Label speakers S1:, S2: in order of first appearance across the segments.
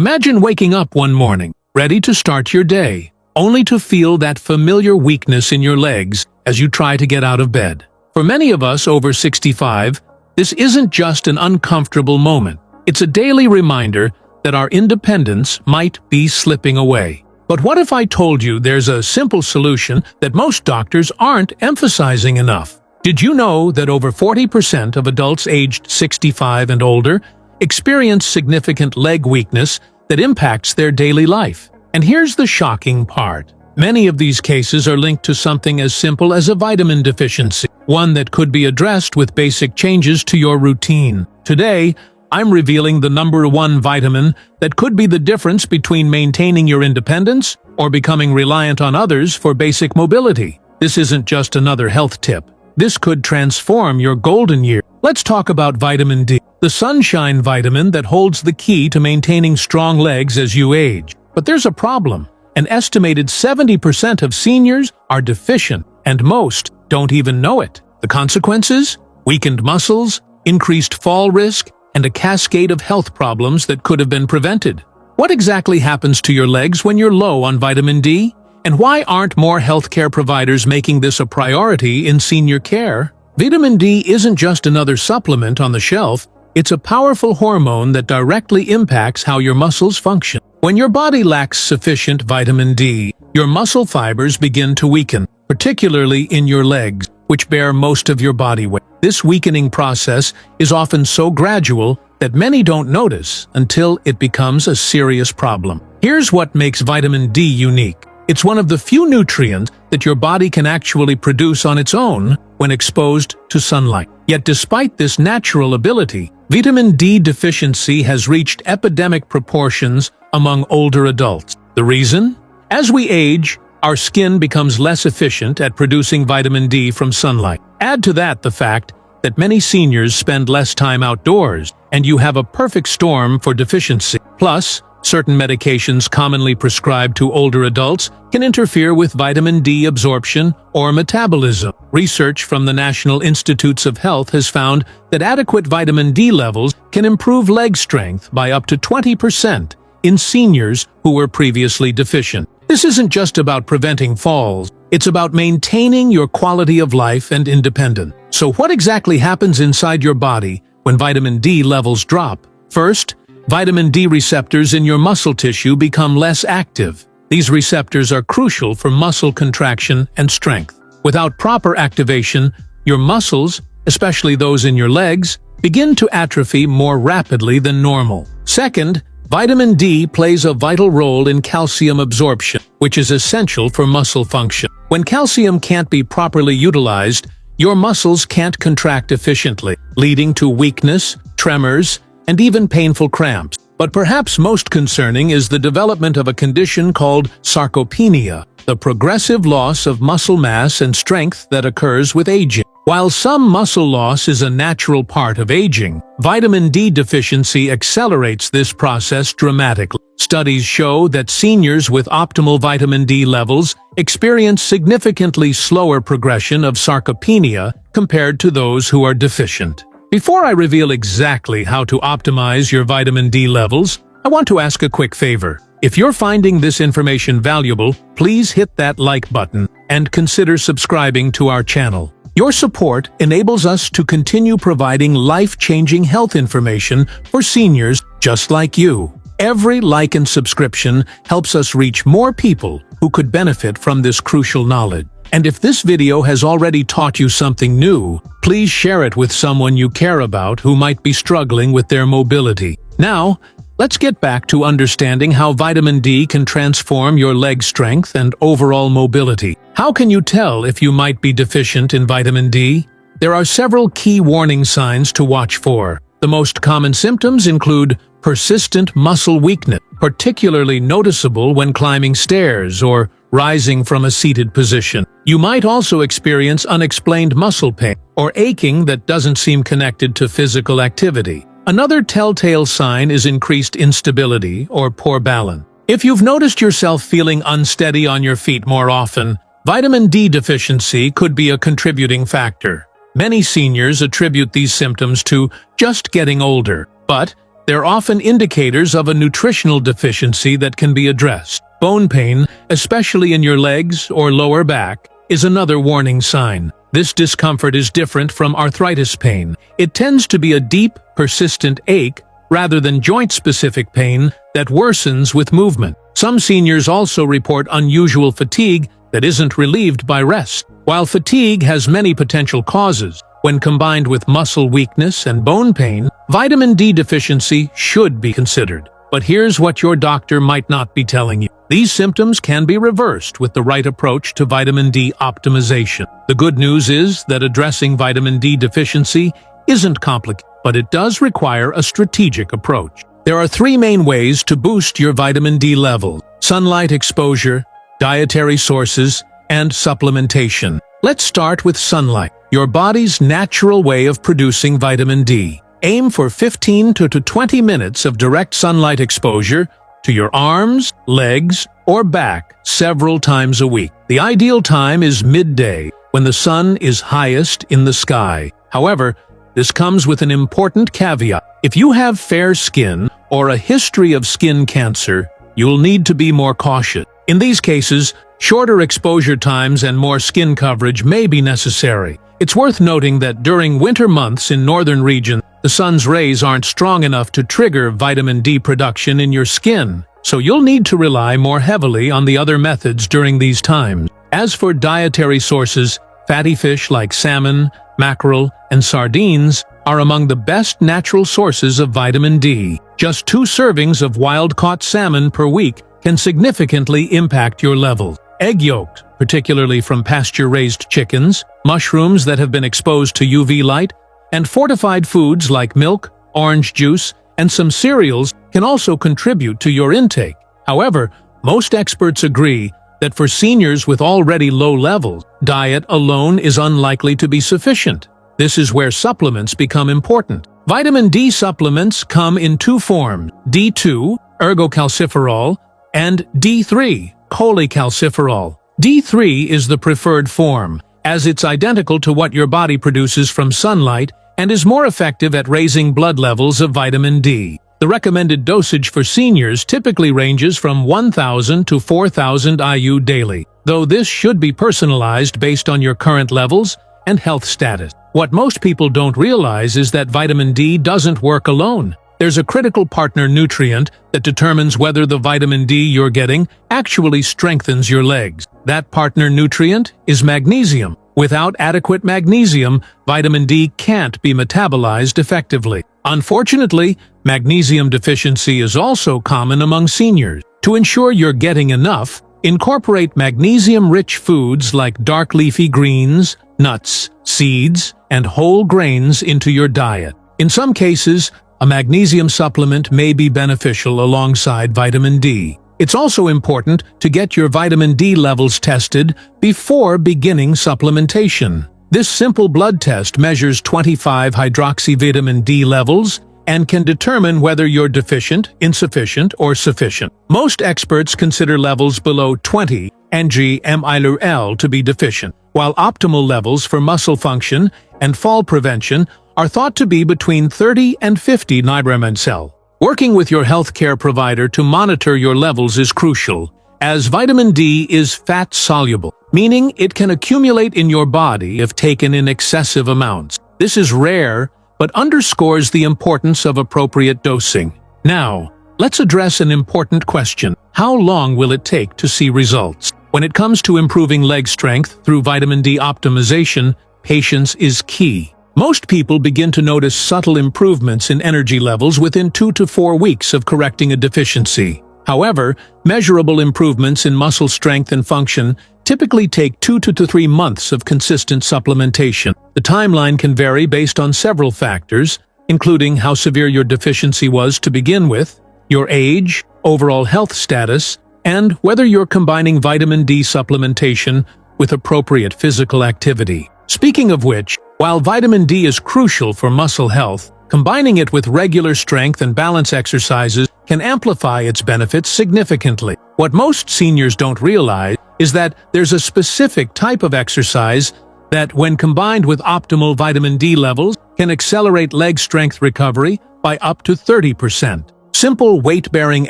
S1: Imagine waking up one morning, ready to start your day, only to feel that familiar weakness in your legs as you try to get out of bed. For many of us over 65, this isn't just an uncomfortable moment. It's a daily reminder that our independence might be slipping away. But what if I told you there's a simple solution that most doctors aren't emphasizing enough? Did you know that over 40% of adults aged 65 and older experience significant leg weakness that impacts their daily life? And here's the shocking part. Many of these cases are linked to something as simple as a vitamin deficiency, one that could be addressed with basic changes to your routine. Today, I'm revealing the #1 vitamin that could be the difference between maintaining your independence or becoming reliant on others for basic mobility. This isn't just another health tip. This could transform your golden year. Let's talk about vitamin D, the sunshine vitamin that holds the key to maintaining strong legs as you age. But there's a problem. An estimated 70% of seniors are deficient, and most don't even know it. The consequences? Weakened muscles, increased fall risk, and a cascade of health problems that could have been prevented. What exactly happens to your legs when you're low on vitamin D? And why aren't more healthcare providers making this a priority in senior care? Vitamin D isn't just another supplement on the shelf, it's a powerful hormone that directly impacts how your muscles function. When your body lacks sufficient vitamin D, your muscle fibers begin to weaken, particularly in your legs, which bear most of your body weight. This weakening process is often so gradual that many don't notice until it becomes a serious problem. Here's what makes vitamin D unique. It's one of the few nutrients that your body can actually produce on its own when exposed to sunlight. Yet despite this natural ability, vitamin D deficiency has reached epidemic proportions among older adults. The reason? As we age, our skin becomes less efficient at producing vitamin D from sunlight. Add to that the fact that many seniors spend less time outdoors, and you have a perfect storm for deficiency. Plus, certain medications commonly prescribed to older adults can interfere with vitamin D absorption or metabolism. Research from the National Institutes of Health has found that adequate vitamin D levels can improve leg strength by up to 20% in seniors who were previously deficient. This isn't just about preventing falls, it's about maintaining your quality of life and independence. So what exactly happens inside your body when vitamin D levels drop? First, vitamin D receptors in your muscle tissue become less active. These receptors are crucial for muscle contraction and strength. Without proper activation, your muscles, especially those in your legs, begin to atrophy more rapidly than normal. Second, vitamin D plays a vital role in calcium absorption, which is essential for muscle function. When calcium can't be properly utilized, your muscles can't contract efficiently, leading to weakness, tremors, and even painful cramps. But perhaps most concerning is the development of a condition called sarcopenia, the progressive loss of muscle mass and strength that occurs with aging. While some muscle loss is a natural part of aging, vitamin D deficiency accelerates this process dramatically. Studies show that seniors with optimal vitamin D levels experience significantly slower progression of sarcopenia compared to those who are deficient. Before I reveal exactly how to optimize your vitamin D levels, I want to ask a quick favor. If you're finding this information valuable, please hit that like button and consider subscribing to our channel. Your support enables us to continue providing life-changing health information for seniors just like you. Every like and subscription helps us reach more people who could benefit from this crucial knowledge. And if this video has already taught you something new, please share it with someone you care about who might be struggling with their mobility. Now, let's get back to understanding how vitamin D can transform your leg strength and overall mobility. How can you tell if you might be deficient in vitamin D? There are several key warning signs to watch for. The most common symptoms include persistent muscle weakness, particularly noticeable when climbing stairs or rising from a seated position. You might also experience unexplained muscle pain or aching that doesn't seem connected to physical activity. Another telltale sign is increased instability or poor balance. If you've noticed yourself feeling unsteady on your feet more often, vitamin D deficiency could be a contributing factor. Many seniors attribute these symptoms to just getting older, but They're often indicators of a nutritional deficiency that can be addressed. Bone pain, especially in your legs or lower back, is another warning sign. This discomfort is different from arthritis pain. It tends to be a deep, persistent ache rather than joint-specific pain that worsens with movement. Some seniors also report unusual fatigue that isn't relieved by rest. While fatigue has many potential causes, when combined with muscle weakness and bone pain, vitamin D deficiency should be considered. But here's what your doctor might not be telling you. These symptoms can be reversed with the right approach to vitamin D optimization. The good news is that addressing vitamin D deficiency isn't complicated, but it does require a strategic approach. There are three main ways to boost your vitamin D level: sunlight exposure, dietary sources, and supplementation. Let's start with sunlight, your body's natural way of producing vitamin D. Aim for 15 to 20 minutes of direct sunlight exposure to your arms, legs, or back several times a week. The ideal time is midday, when the sun is highest in the sky. However, this comes with an important caveat. If you have fair skin or a history of skin cancer, you'll need to be more cautious. In these cases, shorter exposure times and more skin coverage may be necessary. It's worth noting that during winter months in northern regions, the sun's rays aren't strong enough to trigger vitamin D production in your skin, so you'll need to rely more heavily on the other methods during these times. As for dietary sources, fatty fish like salmon, mackerel, and sardines are among the best natural sources of vitamin D. Just 2 servings of wild-caught salmon per week can significantly impact your levels. Egg yolks, particularly from pasture-raised chickens, mushrooms that have been exposed to UV light, and fortified foods like milk, orange juice, and some cereals can also contribute to your intake. However, most experts agree that for seniors with already low levels, diet alone is unlikely to be sufficient. This is where supplements become important. Vitamin D supplements come in 2 forms: D2, ergocalciferol, and D3, cholecalciferol. D3 is the preferred form, as it's identical to what your body produces from sunlight and is more effective at raising blood levels of vitamin D. The recommended dosage for seniors typically ranges from 1,000 to 4,000 IU daily, though this should be personalized based on your current levels and health status. What most people don't realize is that vitamin D doesn't work alone. There's a critical partner nutrient that determines whether the vitamin D you're getting actually strengthens your legs. That partner nutrient is magnesium. Without adequate magnesium, vitamin D can't be metabolized effectively. Unfortunately, magnesium deficiency is also common among seniors. To ensure you're getting enough, incorporate magnesium-rich foods like dark leafy greens, nuts, seeds, and whole grains into your diet. In some cases, a magnesium supplement may be beneficial alongside vitamin D. It's also important to get your vitamin D levels tested before beginning supplementation. This simple blood test measures 25-hydroxyvitamin D levels and can determine whether you're deficient, insufficient, or sufficient. Most experts consider levels below 20 ng/ml to be deficient, while optimal levels for muscle function and fall prevention are thought to be between 30 and 50 ng/ml. Working with your healthcare provider to monitor your levels is crucial, as vitamin D is fat-soluble, meaning it can accumulate in your body if taken in excessive amounts. This is rare, but underscores the importance of appropriate dosing. Now, let's address an important question. How long will it take to see results? When it comes to improving leg strength through vitamin D optimization, patience is key. Most people begin to notice subtle improvements in energy levels within 2 to 4 weeks of correcting a deficiency. However, measurable improvements in muscle strength and function typically take 2 to 3 months of consistent supplementation. The timeline can vary based on several factors, including how severe your deficiency was to begin with, your age, overall health status, and whether you're combining vitamin D supplementation with appropriate physical activity. Speaking of which, while vitamin D is crucial for muscle health, combining it with regular strength and balance exercises can amplify its benefits significantly. What most seniors don't realize is that there's a specific type of exercise that, when combined with optimal vitamin D levels, can accelerate leg strength recovery by up to 30%. Simple weight-bearing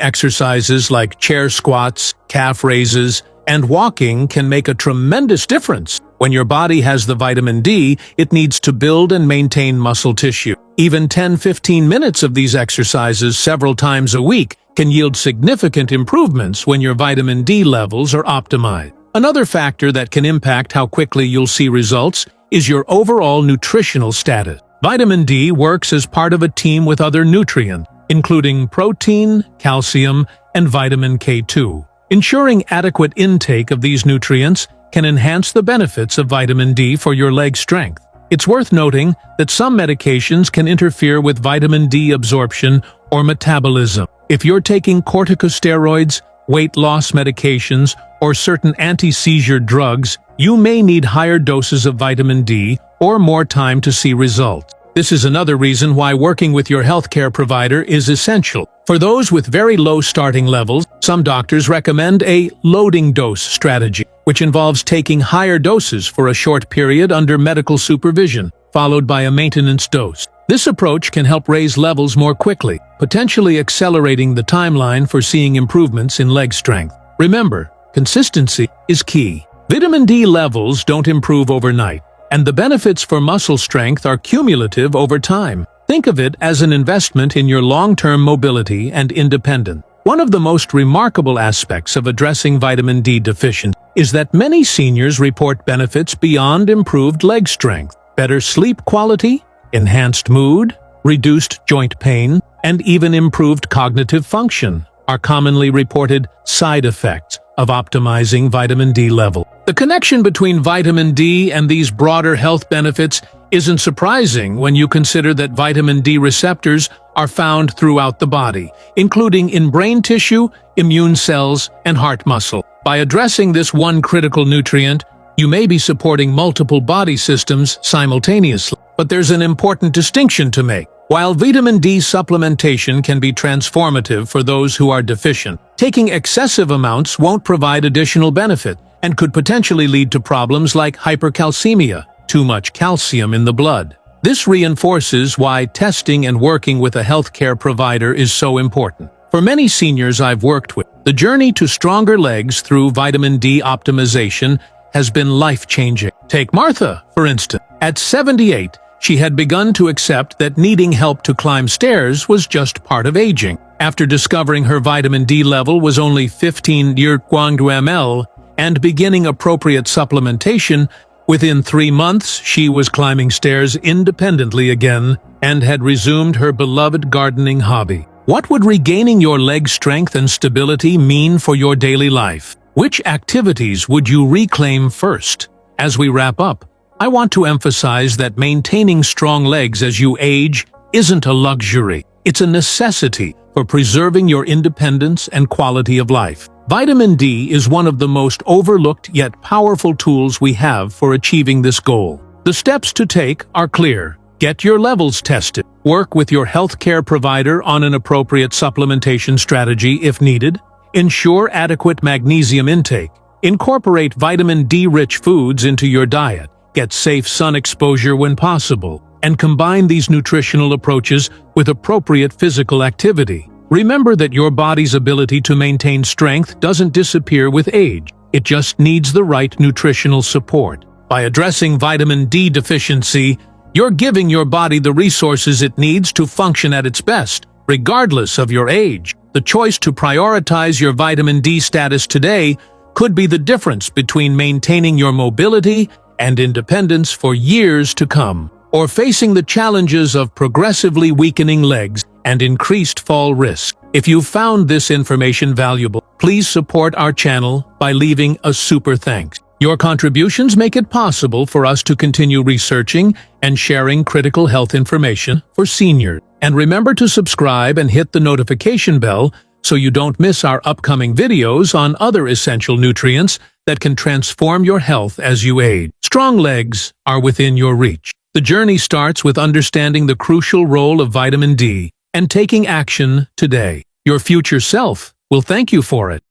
S1: exercises like chair squats, calf raises, and walking can make a tremendous difference. When your body has the vitamin D, it needs to build and maintain muscle tissue. Even 10-15 minutes of these exercises several times a week can yield significant improvements when your vitamin D levels are optimized. Another factor that can impact how quickly you'll see results is your overall nutritional status. Vitamin D works as part of a team with other nutrients, including protein, calcium, and vitamin K2. Ensuring adequate intake of these nutrients can enhance the benefits of vitamin D for your leg strength. It's worth noting that some medications can interfere with vitamin D absorption or metabolism. If you're taking corticosteroids, weight loss medications, or certain anti-seizure drugs, you may need higher doses of vitamin D or more time to see results. This is another reason why working with your healthcare provider is essential. For those with very low starting levels, some doctors recommend a loading dose strategy, which involves taking higher doses for a short period under medical supervision, followed by a maintenance dose. This approach can help raise levels more quickly, potentially accelerating the timeline for seeing improvements in leg strength. Remember, consistency is key. Vitamin D levels don't improve overnight, and the benefits for muscle strength are cumulative over time. Think of it as an investment in your long-term mobility and independence. One of the most remarkable aspects of addressing vitamin D deficiency is that many seniors report benefits beyond improved leg strength. Better sleep quality, enhanced mood, reduced joint pain, and even improved cognitive function are commonly reported side effects of optimizing vitamin D level. The connection between vitamin D and these broader health benefits isn't surprising when you consider that vitamin D receptors are found throughout the body, including in brain tissue, immune cells, and heart muscle. By addressing this one critical nutrient, you may be supporting multiple body systems simultaneously. But there's an important distinction to make. While vitamin D supplementation can be transformative for those who are deficient, taking excessive amounts won't provide additional benefit and could potentially lead to problems like hypercalcemia, too much calcium in the blood. This reinforces why testing and working with a healthcare provider is so important. For many seniors I've worked with, the journey to stronger legs through vitamin D optimization has been life-changing. Take Martha, for instance. At 78, she had begun to accept that needing help to climb stairs was just part of aging. After discovering her vitamin D level was only 15 ml and beginning appropriate supplementation, within 3 months she was climbing stairs independently again and had resumed her beloved gardening hobby. What would regaining your leg strength and stability mean for your daily life? Which activities would you reclaim first? As we wrap up, I want to emphasize that maintaining strong legs as you age isn't a luxury. It's a necessity for preserving your independence and quality of life. Vitamin D is one of the most overlooked yet powerful tools we have for achieving this goal. The steps to take are clear. Get your levels tested. Work with your healthcare provider on an appropriate supplementation strategy if needed. Ensure adequate magnesium intake. Incorporate vitamin D-rich foods into your diet. Get safe sun exposure when possible, and combine these nutritional approaches with appropriate physical activity. Remember that your body's ability to maintain strength doesn't disappear with age. It just needs the right nutritional support. By addressing vitamin D deficiency, you're giving your body the resources it needs to function at its best, regardless of your age. The choice to prioritize your vitamin D status today could be the difference between maintaining your mobility and independence for years to come, or facing the challenges of progressively weakening legs and increased fall risk. If you found this information valuable, please support our channel by leaving a super thanks. Your contributions make it possible for us to continue researching and sharing critical health information for seniors. And remember to subscribe and hit the notification bell so you don't miss our upcoming videos on other essential nutrients that can transform your health as you age. Strong legs are within your reach. The journey starts with understanding the crucial role of vitamin D and taking action today. Your future self will thank you for it.